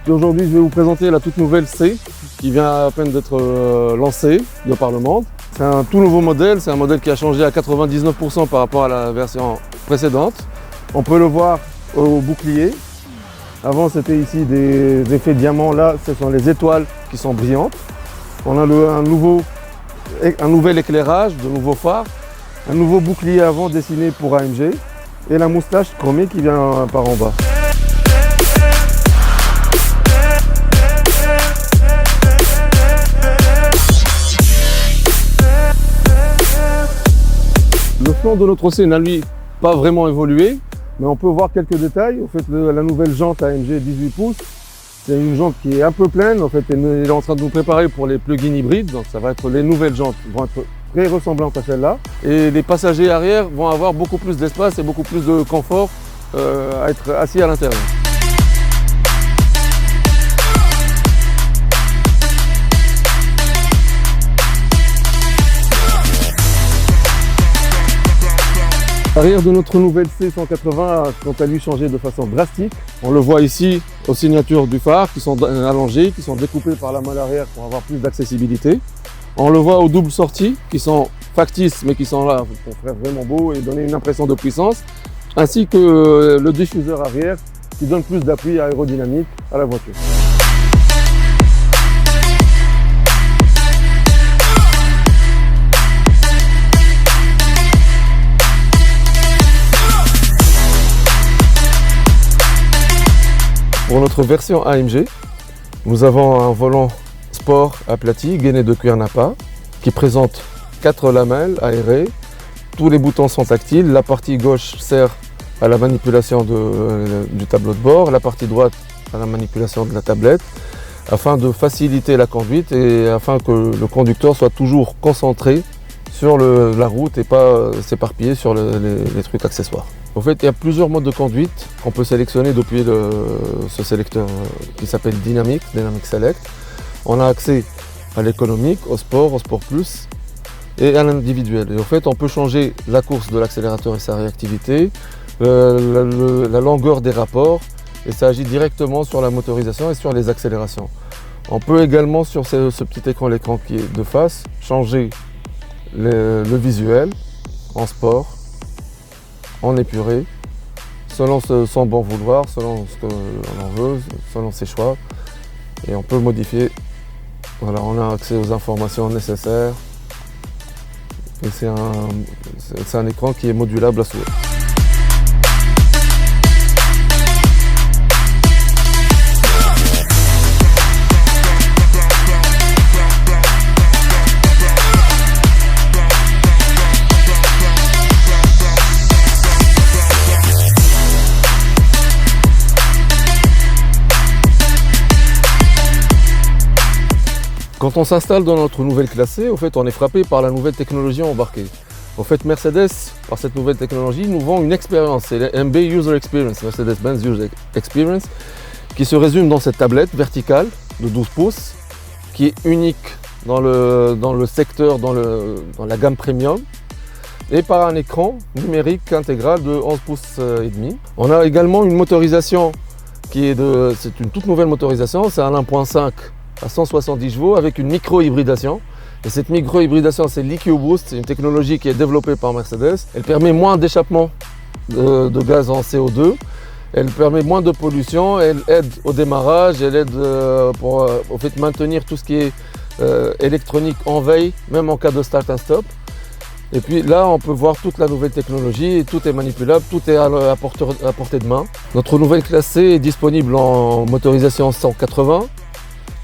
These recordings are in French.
Aujourd'hui, je vais vous présenter la toute nouvelle C qui vient à peine d'être lancée de par le monde. C'est un tout nouveau modèle, c'est un modèle qui a changé à 99% par rapport à la version précédente. On peut le voir au bouclier. Avant, c'était ici des effets diamants. Là, ce sont les étoiles qui sont brillantes. On a un nouvel éclairage, de nouveaux phares, un nouveau bouclier avant dessiné pour AMG et la moustache chromée qui vient par en bas. Le flanc de notre C n'a lui pas vraiment évolué, mais on peut voir quelques détails. En fait, la nouvelle jante AMG 18 pouces, c'est une jante qui est un peu pleine. En fait, elle est en train de nous préparer pour les plug-in hybrides, donc ça va être les nouvelles jantes vont être très ressemblantes à celle-là. Et les passagers arrière vont avoir beaucoup plus d'espace et beaucoup plus de confort à être assis à l'intérieur. L'arrière de notre nouvelle C180 a quant à lui changé de façon drastique. On le voit ici aux signatures du phare qui sont allongées, qui sont découpées par la malle arrière pour avoir plus d'accessibilité. On le voit aux doubles sorties qui sont factices mais qui sont là pour faire vraiment beau et donner une impression de puissance. Ainsi que le diffuseur arrière qui donne plus d'appui aérodynamique à la voiture. Pour notre version AMG, nous avons un volant sport aplati, gainé de cuir nappa, qui présente 4 lamelles aérées. Tous les boutons sont tactiles. La partie gauche sert à la manipulation du tableau de bord, la partie droite à la manipulation de la tablette, afin de faciliter la conduite et afin que le conducteur soit toujours concentré sur la route et pas s'éparpiller sur les trucs accessoires. En fait, il y a plusieurs modes de conduite qu'on peut sélectionner depuis ce sélecteur qui s'appelle Dynamic Select. On a accès à l'économique, au sport plus et à l'individuel. Et en fait, on peut changer la course de l'accélérateur et sa réactivité, la longueur des rapports, et ça agit directement sur la motorisation et sur les accélérations. On peut également, sur ce petit écran, l'écran qui est de face, changer le visuel en sport, en épuré, selon son bon vouloir, selon ce qu'on en veut, selon ses choix. Et on peut modifier. Voilà, on a accès aux informations nécessaires. Et c'est un écran qui est modulable à souhait. Quand on s'installe dans notre nouvelle classe C, au fait, on est frappé par la nouvelle technologie embarquée. En fait, Mercedes, par cette nouvelle technologie, nous vend une expérience. C'est la MB User Experience, Mercedes-Benz User Experience, qui se résume dans cette tablette verticale de 12 pouces, qui est unique dans le secteur, dans la gamme premium, et par un écran numérique intégral de 11 pouces et demi. On a également une motorisation c'est une toute nouvelle motorisation, c'est un 1.5 à 170 chevaux avec une micro-hybridation. Et cette micro-hybridation, c'est l'EcoBoost, c'est une technologie qui est développée par Mercedes. Elle permet moins d'échappement de gaz en CO2, elle permet moins de pollution, elle aide au démarrage, elle aide pour au fait, maintenir tout ce qui est électronique en veille, même en cas de start and stop. Et puis là, on peut voir toute la nouvelle technologie, tout est manipulable, tout est à portée de main. Notre nouvelle classe C est disponible en motorisation 180,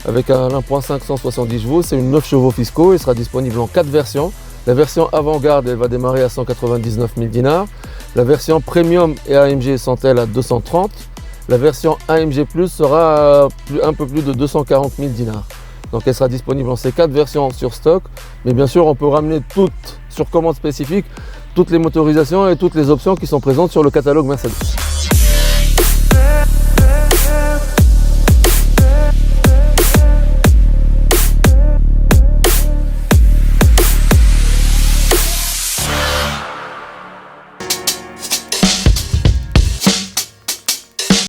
avec un 1.5 170 chevaux, c'est une 9 chevaux fiscaux, il sera disponible en 4 versions. La version avant-garde, elle va démarrer à 199 000 dinars. La version premium et AMG sont elles à 230. La version AMG Plus sera un peu plus de 240 000 dinars. Donc elle sera disponible en ces 4 versions sur stock. Mais bien sûr, on peut ramener toutes sur commande spécifique, toutes les motorisations et toutes les options qui sont présentes sur le catalogue Mercedes.